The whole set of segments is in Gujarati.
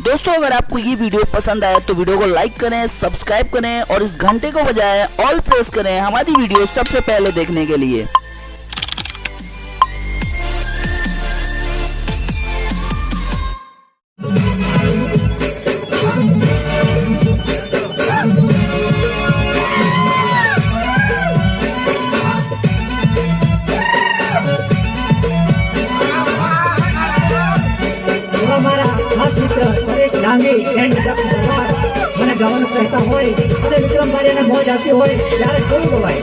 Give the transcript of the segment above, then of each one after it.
दोस्तों अगर आपको ये वीडियो पसंद आया तो वीडियो को लाइक करें, सब्सक्राइब करें और इस घंटे को बजाय ऑल प्रेस करें हमारी वीडियो सबसे पहले देखने के लिए। મને ગાવાનું કહેતા હોય અને વિક્રમભાઈ મોજ આપતી હોય ત્યારે શું ગવાય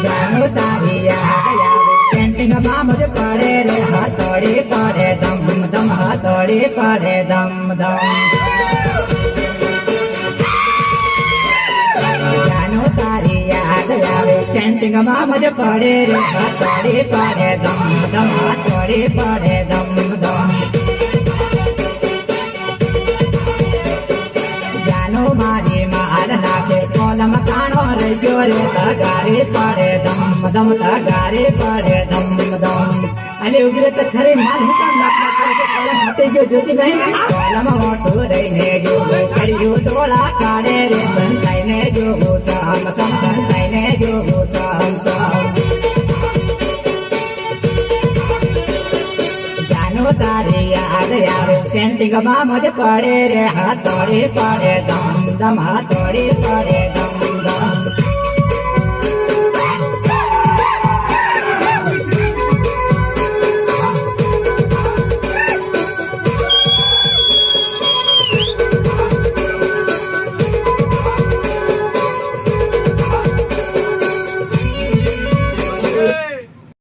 ગાનો તારી યાદ આવે પેન્ટિંગમાં મજ પડે રે હાથોડી પડે દમ દમ હાથોડી પડે દમ દમ ગાનો તારી યાદ આવે પેન્ટિંગમાં મજ પડે રે હાથોડી પડે દમ દમ હાથોડી પડે દમ દમ મારી માર નાખે કોલમ કાણો રહી ગયો રે તગારી પડે દમ દમ તગારી પડે દમ દમ અલે ઉગરે તો ખરી માર હું કામ નાખા કરે કે કોલમ હટી ગયો જોતી નહીં કોલમ મોટું રહીને જો કર્યું ડોળા કાઢે રે સંતાઈને જો સામ સામ સંતાઈને જો સામ સામ તારી યાદ આવે સેન્ટિંગમાં મજ પડે રે હાથોડી પડે દમ દમ હાથોડી પડે